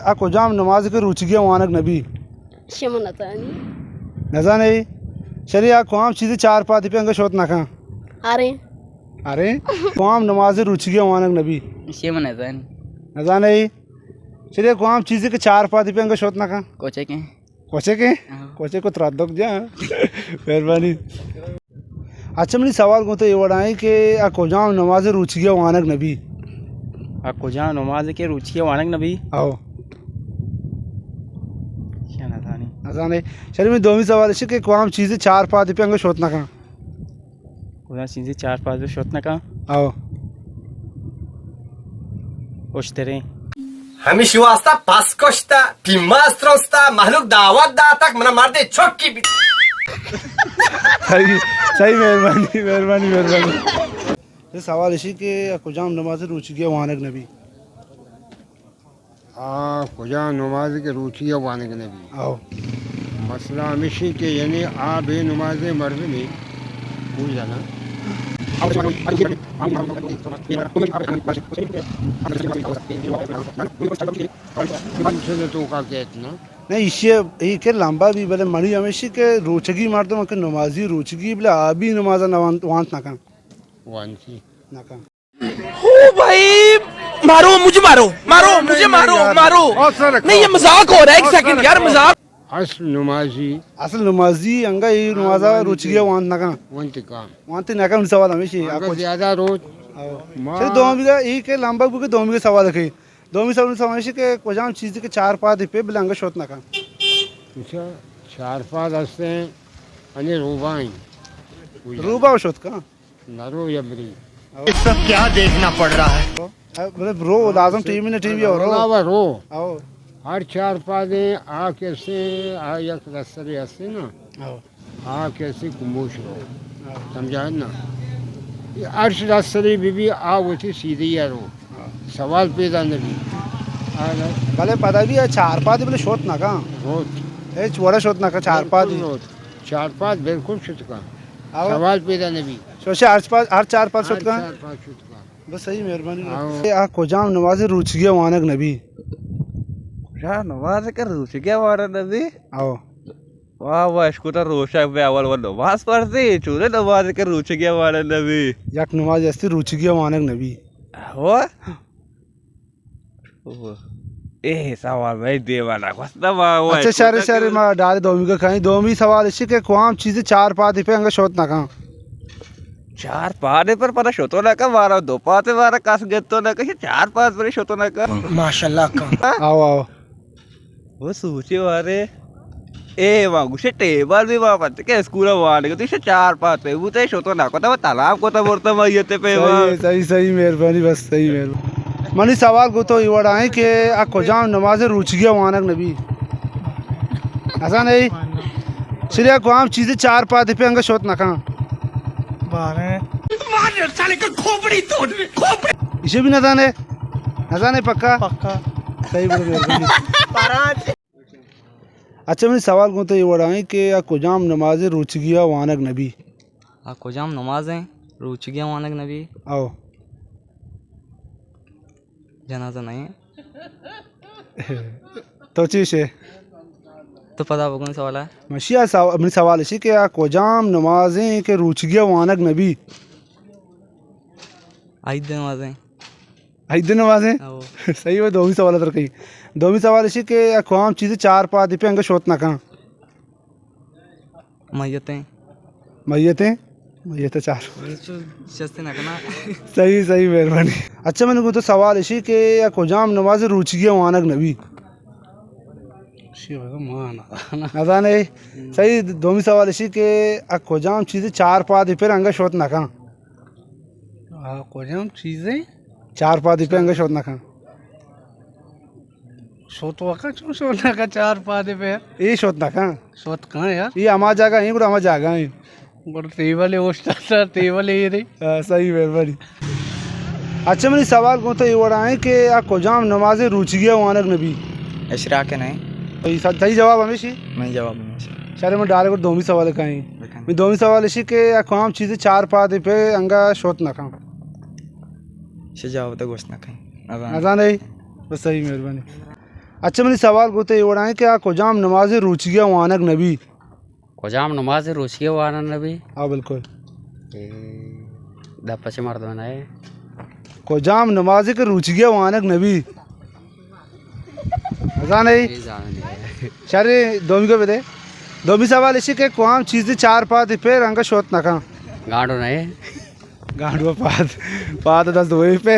Ako jam namaz ke ruchige wanak nabi शमनतानी नजा नहीं शरिया कौम चीज़ें चार पाती पे अंग शोत ना खा अरे अरे कौम नमाज रुचige वानक नबी शमनतानी नजा नहीं शरिया कौम चीज़ें के चार पाती पे अंग शोत ना खा कोचे के कोचे को त्रादक जा मेहरबानी अच्छा मेरी सवाल को तो ये वड़ाई कि ako jam नमाज रुचige वानक नबी आपको जहाँ नमाज के रुचि वानक नबी आओ शमनतानी नजा नहीं शरीर में दोमी सवाल है कि कौम चीज़ें चार पाती पे अंग शोत ना खा खुदा चीज़ें चार पाँच शोतना का आओ ओश्तरे हमेशा वास्ता पास्कोस्ता पिमास्त्रोस्ता महलूक दावत दातक मना मार दे छोकी सही सही मेहरबानी ये सवाल इसी के ako jam नमाज रुचige वानक नबी खुदा नमाज के रुचि वाने के नबी आओ मसला हमेशा के यानी आ बे नमाज मर्द में भूल जाना तो का कहते नहीं ये के लंबा भी बोले मणि हमेशा के रोचगी मार दो मके नमाजी रोचगी बोले आबी नमाजा वांत ना का वांसी ना का मारो मुझे मारो नहीं ये मजाक हो रहा है एक सेकंड यार मजाक असल नमाजी अंगा ये नमाजा रोचगी वांत ना का वांत ना का सवाल हमेशा आपको ज्यादा रोज सर दो बिगा ये के लंबा बुके दो बिगा सवाल है दो में सवाल के कोजाम चीज के चार पाद पे बिलंग शोत ना का अच्छा चार पाद हस्ते अने रूबाई रूबा शोत का नरो यबरी सब क्या देखना पड़ रहा है मतलब रो लाजम टीवी ने टीवी और रो आओ हर चार पादे आ कैसे आ एक रसरे हस्ते ना आओ आ कैसे कुमोश रो समझा ना ये अर्श रसरे भी आ होती सीधी या रो सवाल पैदा नहीं भले पता भी है चार पाद बोले शोत ना का रोज ए छोड़ा शोत ना का चार पाद चार पाँच बिल्कुल शुद्ध का सवाल पैदा नहीं सोचे हर चार पाद शोत का बस सही मेहरबानी आ कोजाम नमाज रुचगे वानक नबी या नमाज के रुचि वानक नबी आओ वाह वाह इसको तो रोशा पे अवल वालो वास पढ़ते चूरे नमाज के रुचि वानक नबी यक नमाज ऐसी रुचगे वानक नबी हो ए सवाल भाई देवाना कोस्ता वाह अच्छा शरे मा डाले दोमी का खाई दोमी सवाल इसी के कौम चीजें चार पाद पे अंग शोत ना का चार पादे पर पता शोतो ना का वारा दो पाते वारा कास गेतो ना का चार पाद पर शोतो ना का माशाल्लाह का आओ वो सूची वारे ए वागुशे टेबल भी वहां पत्ते के स्कूल वाले को तो चार पाद पे वो तो शोतो ना को तो तालाब को तो बोलता मयते पे सही मेहरबानी बस सही मेहरबानी मनी सवाल को तो इवड़ आए कि ako jam नमाज रुचगे वानक नबी ऐसा नहीं सिर्फ कौम चीजें चार पाद पे अंग शोत ना का इसे भी नजाने पक्का सही बोल मेहरबानी अच्छा मेरी सवाल को तो ये बढ़ाएं कि ako jam नमाज रुचगिया वानक नबी आपको जाम नमाजें रुचि वानक नबी आओ जनाजा नहीं तो चीज़ है तो पता कौन सवाल है मशिया मेरी सवाल इसी कि ako jam नमाजें के रुचगिया वानक नबी आइद नमाजें आइद नमाजें सही है दो ही सवाल तर कही दो ही सवाल इसी के कौम चीज़ें चार पाद पे अंग शोत ना का मय्यतें चार ना करना सही मेहरबानी अच्छा मैंने को तो सवाल इसी के ako jam नमाज रुचगिया वानक नबी नजा नहीं सही दो सवाल इसी के ako jam चीज़ें चार पाद पे अंग शोत ना का को जाम चीजें चार पाद पे अंग शोत ना का सोतवा का क्यों सोना का चार पादे पे ये शोत ना का सोत कहाँ यार ये हमारा जगह है गुरु हमारा जगह है बड़ा टेबल है ओस्टा टेबल है ये रे सही मेहरबानी अच्छा मेरी सवाल को तो ये बढ़ाएं कि ako jam नमाज रुचगिया वानक नबी इशरा के नहीं सही जवाब हमेशा मैं जवाब हमेशा शरे में डाले को दो ही सवाल कहीं मैं दो ही सवाल इसी के ako चीज़ें चार पाद पे अंगा शोत ना का से जवाब तो गोश्त ना कहीं नजा नहीं बस सही मेहरबानी अच्छा मैंने सवाल गोते इवड़ा है कि आ कुजाम नमाज रुचिया वानक नबी कुजाम नमाज रुचिया वाना नबी हाँ बिल्कुल दपचे मर्दों है कुजाम नमाज के रुचिया वानक नबी ऐसा नहीं शारे दोमी को बता दोमी सवाल इसी के कुआम चीज़ें चार पात पे रंग शोत नका गांडो नहीं गांडवा पात पात दस वही पे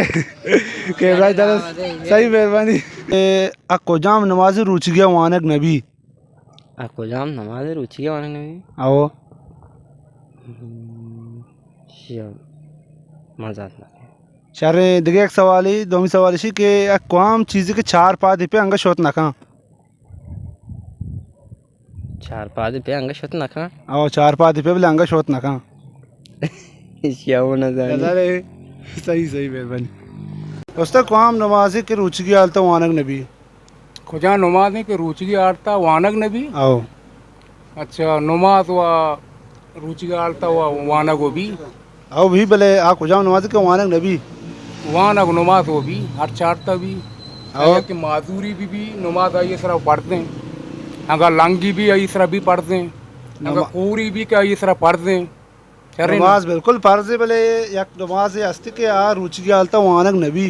के भाई दस सही मेहरबानी आ कुजाम नमाज रुचिया वानक नबी कुजाम नमाज रुचिया वाना नबी आओ मजा शारे देखिए एक सवाल ही दोमी सवाल इसी के कुआम चीज़ें के चार पात पे अंग शोत नका चार पाद पे अंग शत नखा आओ चार पात पे बोले अंग शोत नका इश्याओ न जाने सही सही मेहरबानी दोस्तों कुआम नमाज के रुचिया हालत वानक नबी खुजा नमाज के रुचि की आड़ता वानक नबी आओ अच्छा नमाज व रुचि की आड़ता वानक वो भी आओ भी भले आ कुजाम नमाज के वानक नबी वानक नमाज वो भी हर चारता भी और? कि माजूरी भी नमाज आई इस तरह पढ़ते हैं अगर लंगी भी आई इस तरह भी पढ़ते हैं अगर पूरी भी क्या इस तरह पढ़ते हैं नमाज बिल्कुल फर्ज है भले एक नमाज अस्ति के आ रुचि की हालत वानक नबी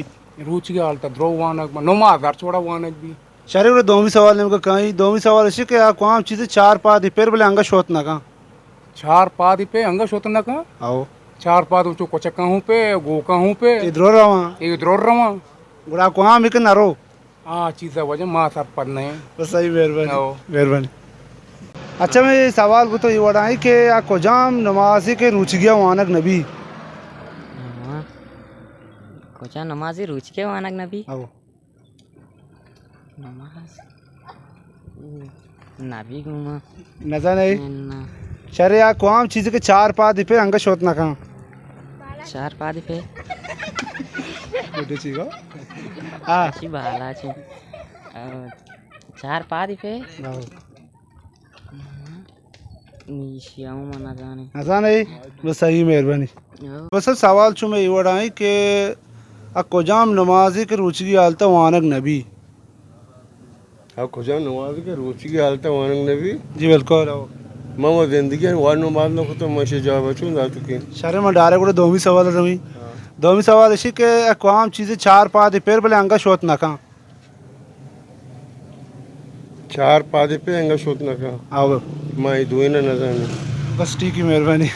रुचि की आड़ता द्रो वानक नमाज हर छोड़ा वानक भी शरीर दोमी सवाल ने कहीं दोमी सवाल इसी के आ कुआम चीज़ें चार पात पे बोले अंग शोत नका चार पाद पे अंग शोतना का आओ चार पाद ऊँचो कोचका हूँ पे गोका हूँ पे इधरो रवा एक द्रोर रवा गुड़ा कुआम एक नरो हाँ चीज़ वजह माँ सर पढ़ने हैं बस सही मेहरबानी आओ। मेहरबानी अच्छा मैं सवाल को तो ये वड़ा है कि आ कुजाम नमाज के रुचिया वानक नबी कुजा नमाज रुचिया वाना नबी आओ नमाज नबी गुमा नजर नहीं शरे आ कुआम चीज़ के चार पात पे अंग शोत नका चार पाद पे हाँ अच्छी बाला छे चार पाद पे निशियाओ मना जाने ऐसा नहीं बस सही मेहरबानी बस सवाल छू मैं ये वड़ा है कि आ कुजाम नमाज के रुचि की हालत वानक नबी हाँ खुजा नमाज के रुचि की हालत वानक नबी जी बिल्कुल आओ मामा जिंदगी वार नमाज न तो मशे जवाब चूं दा चुके शरे में डायरेक्ट को दोमी सवाल रही दोमी सवाल इसी के कुआम चीज़ें चार पात पे बोले अंग शोत नका चार पादे पे अंग शोत नका आओ माई दुए न जाने बस ठीक है मेहरबानी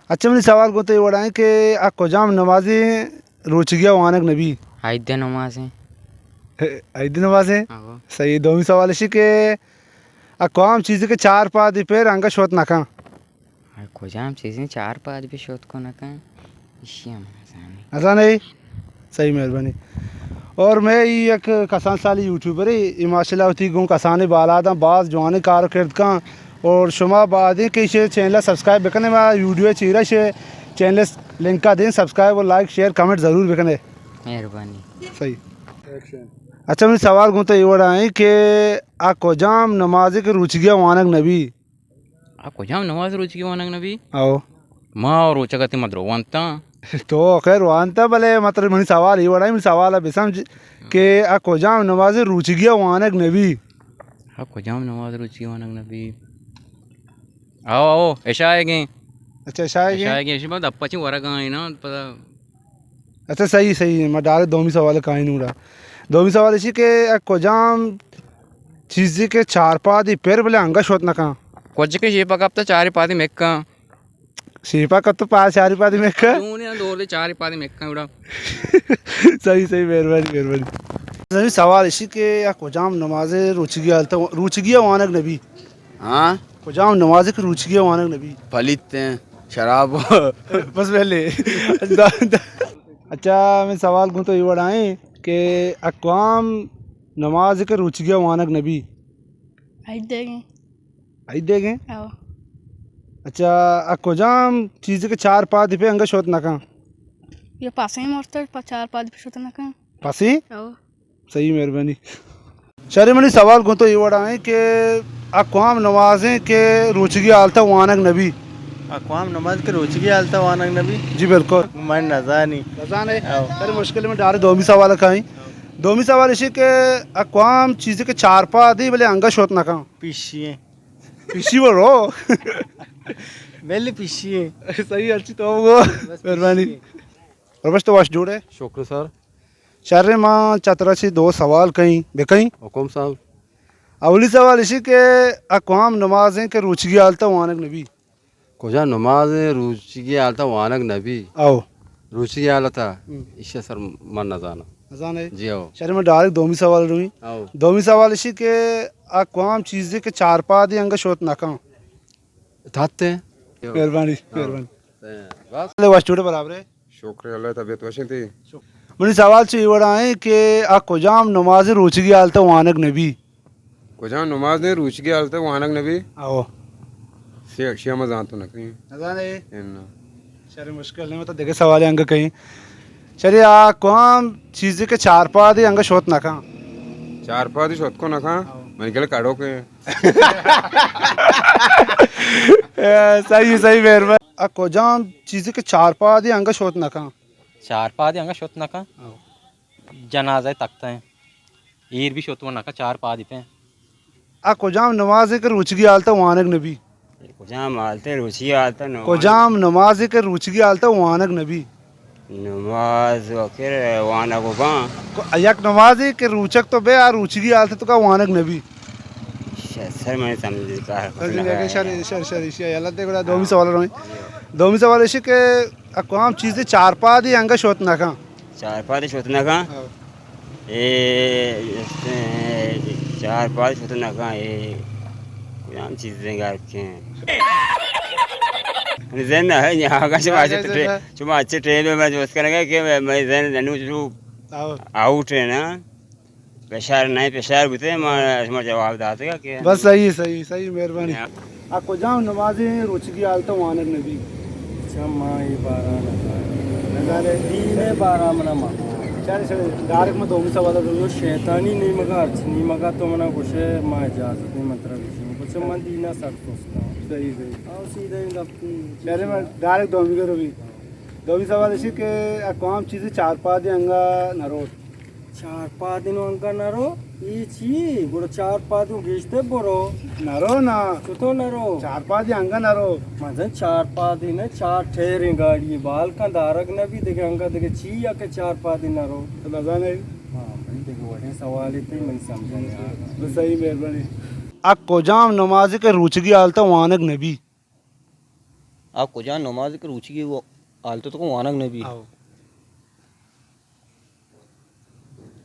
अच्छा मैंने सवाल को तो ये वड़ा है कि आ कुजाम नमाजी रुचिया वानक नबी हाइदे नमाज है ईद नमाज है सही दोमी सवाल इसी के आ कुआम चीज़ें के चार पात पे अंग शोत नका कुजाम चीजें चार पाद पे शोध को नका इशिया मना जाने ऐसा नहीं सही मेहरबानी और मैं ये एक कसान साली यूट्यूबर है माशाल्लाह उठी गूँ कसाने बाला था बाज जवान कारकर्द का और शुमा बाद कि शे चैनल सब्सक्राइब बेकने मैं वीडियो चीरा शे चैनल लिंक का दें सब्सक्राइब और लाइक शेयर कमेंट ज़रूर बेकने मेहरबानी सही अच्छा मैं सवाल गूँ तो ये वड़ा है कि आ कुजाम नमाज के रुचिया वानक नबी आ कुजाम नमाज रुचि वाना नबी आओ माँ और रोचकती मद्रो वंता तो खैर वानता भले मतलब मेरी सवाल ये बड़ा है मेरी सवाल है समझ के आ कुजाम नमाज रुचिया वानक नबी आ कुजाम नमाज रुचि वाना नबी आओ आओ ऐसा आएगे अच्छा शायद ऐसा आएगे ऐसी बात अपची वरगा है ना पता अच्छा सही सही मैं डायरेक्ट दोमी सवाल का ही नूरा दोमी सवाल इसी के आ कुजाम चीज़ के चार पात पैर बोले अंग शोत नका कुछ के शेपा का अब तो चार पादी मेक्का शीपा का तो पास चार पात में का क्यों नहीं दो ले चार पादी मेक्का उड़ा सही सही मेहरबानी मेहरबानी सही सवाल इसी के आ कुजाम नमाज रुचिया वानक नबी हाँ कुजाम नमाज के रुचिया वानक नबी फलित शराब बस पहले अच्छा मैं सवाल को तो ये बढ़ाएं कि अक़वाम नमाज के रुचिया वानक नबी आई देंगे आई देंगे आओ अच्छा अकुजाम चीज़ के चार पाद पे अंग शोत नका ये पास ही मरते चार पाँच भी शोतना का पासी आओ सही मेहरबानी शर्मनी सवाल को तो ये बढ़ाएं कि अक़वाम नमाजें के रुचिया हालत वानक नबी अक़वाम नमाज के रोज की हालत वानक नबी जी बिल्कुल मैं नजानी रजान है सर मुश्किल में डारे दो भी सवाल खाई दोमी सवाल इसी के अक़वाम चीज़ें के चार पा दी बोले अंगा शोत ना कहाँ पिशिए पीछी वो रो मेले पिशिए सही अच्छी तो वो मेहरबानी और बस तो वाश जोड़े शुक्र सर शर्रे माँ चतरा से दो सवाल कहीं बेकहीं हुकुम साहब अवली सवाल इसी के अक़वाम नमाजें के रुचगी आलता वानक नबी कुजा नमाज रुचि की आलता वानक नबी आओ रुचि की आलता इससे सर मन न जाना अजान है जी आओ शर्रे में डायरेक्ट दोमी सवाल रुई आओ दोमी सवाल इसी के अक़वाम चीज़ें के चार पा दी अंगा शोत ना कहाँ थाते मेहरबानी मेहरबानी बस ले वाश जोड़े बराबर है शुक्र अल्लाह तबीयत वशन थी मुझे सवाल से ये बड़ा है कि अक़वाम नमाज रुचगी आलता वानक नबी कुछ नमाज ने रुचि की हालत वानक नबी आओ शिया में जान तो ना कहीं अजान है इन्ना शर्रे मुश्किल नहीं मतलब देखे सवाल है अंग कहीं चलिए अक़वाम चीज़ें के चार पा दी अंगा शोत ना कहाँ चार पाँच शोत को ना खा मैंने कहा काढ़ो के सही सही मेहरबानी अक़वाम चीज़ें के चार पा दी अंगा शोत ना कहाँ चार पाद अंगा शोत नका जनाजा तकता है ईर भी शोत नका चार पाद पे अक़वाम नमाज के रुचगी आलता वानक नबी कुजाम आलते रुचि आलता कोजाम नमाज के रुचगी आलता वानक नबी नमाज वकिर वाना को कहाँ यक नमाज के रुचक तो बे आ रुचगी आलता तो का वानक नबी सर मैंने समझ कहा शर शर शर शर अल्लाह ते बड़ा दोमी सवाल रही दोमी सवाल इसी के अक़वाम चीज़ें चार पा दी अंगा शोत ना कहाँ चार पाँच होते ना कहाँ ये चार पाँच होते ना कहाँ ये कुजाम चीज़ें गा रखे हैं जैन है यहाँ का चुमा अच्छे ट्रेन में मैं जो उसका लगा कि मैं जैन जानू जो आउट है ना पेशार नहीं पेशार बुते मैं जवाब दाते का कि बस सही सही सही मेहरबानी अक़वाम नमाज रुचगी आलता वानक नबी डायरेक्ट में दोमी सवाल रही शैतानी नहीं मगा अर्च नहीं मगा तो मना कुछ माँ इजाजत नहीं मतलब कुछ मन दीना सख्त उसका सही सही और सीधे पहले मैं डायरेक्ट दोमी के रही दोमी सवाल इसी के अक़वाम चीज़ें चार पा दी अंगा नरोट चार पाँच दिन अंका नरो ये ची गुड़ चार पाँच घीचते बोरो नरो ना तो नरो चार पा दी अंगा नरो मजन चार पाँच दिन है चार ठहरे गाड़ी बाल का दारक ने भी देखे अंका देखे ची या के चार पाँच दिन नरो तो मजा नहीं हाँ भाई देखो वही सवाल इतने मैंने समझा नहीं बस सही मेहरबानी अक़वाम नमाज के रुचगी आलता वानक नबी आप को जान नमाज की रुचि की वो हालत तो वानक नबी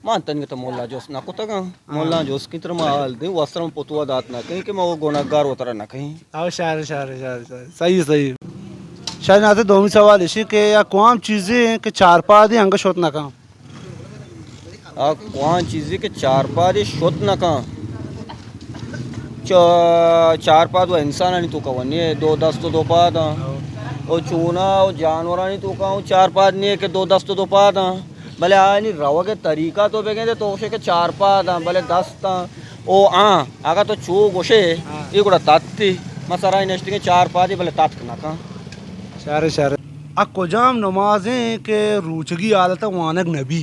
मानतन के तो मोल्ला जोस ना को तक मोल्ला जोस की तरह माल दे वस्त्र में पोतुआ दात ना कहीं कि मैं वो गुनाहगार उतरा ना कहीं आओ शार शार शार शार सही सही शायद आते दोमी सवाल इसी के अक़वाम चीज़ें के चार पा दी अंगा शोत ना कहाँ कौन चीज़ें के चार पाद शोत ना कहाँ चार पाद वो इंसान नहीं तो कवन ये दो दस तो दो पाद और चूना और जानवर नहीं तो कहूँ चार पाद नहीं है कि दो दस तो दो पाद भले नहीं रवा के तरीका तो बेगे तो के चार पाद भले 10 ओ आगा तो चू गोशे ये गुड़ा ताती मसारा नेस्ट के चार पाद भले तात ना कहाँ शार शार अक़वाम नमाजें के रुचगी आलता वानक नबी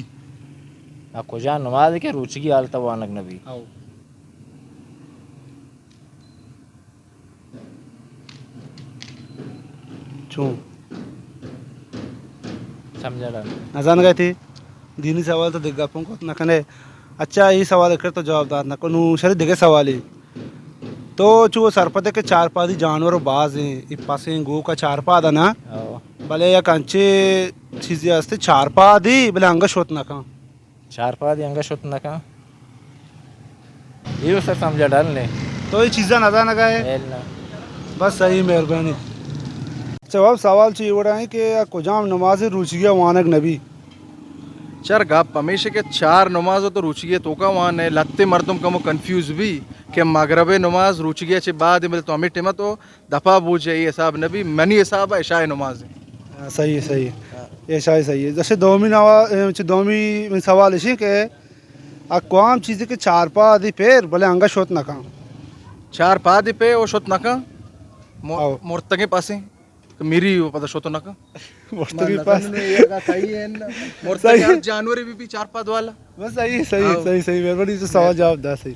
अक़वाम नमाज के रुचगी आलता वानक नबी चूँ समझा ना जान गए थे दीनी सवाल तो देगा अपन को ना कने अच्छा ये सवाल कर तो जवाबदार ना को शरीर देखे सवाल है तो चू सरपते के चार पादी जानवर बाज हैं इस पासे गो का चार पादा ना भले या कंचे चीज़ें हस्ते चार पादी भले अंगा शोत ना कहाँ चार पाद अंगा शोत ना कहाँ ये सर समझा डालने तो ये चीज़ें ना जाना गए बस सही मेहरबानी जवाब सवाल चाहिए वो रहा है कि अक़वाम नमाज रुचिया वानक नबी चार गाप हमेशा के चार नमाज तो रुचिए तो का वहाँ ने लत्ते मर्दम का मो कंफ्यूज भी कि मगरबे नमाज रुचिए चे बाद में तो हमें टेमा तो दफा बूझे ये साहब नबी मनी हिसाब है शाय नमाज सही है सही है ये शायद सही है जैसे दोमी सवाल इसी के अक़वाम चीज़ें के चार पा आदि पैर भले अंगा शोत ना कहाँ चार पाद पे ओ शोत नका मोर्तगे पासे मेरी वो पता शोतो ना का वक्त के पास सही है ना मोर सही जानवर भी 4 पाद वाला बस सही सही सही सही मेहरबानी से सवाल जवाब दा सही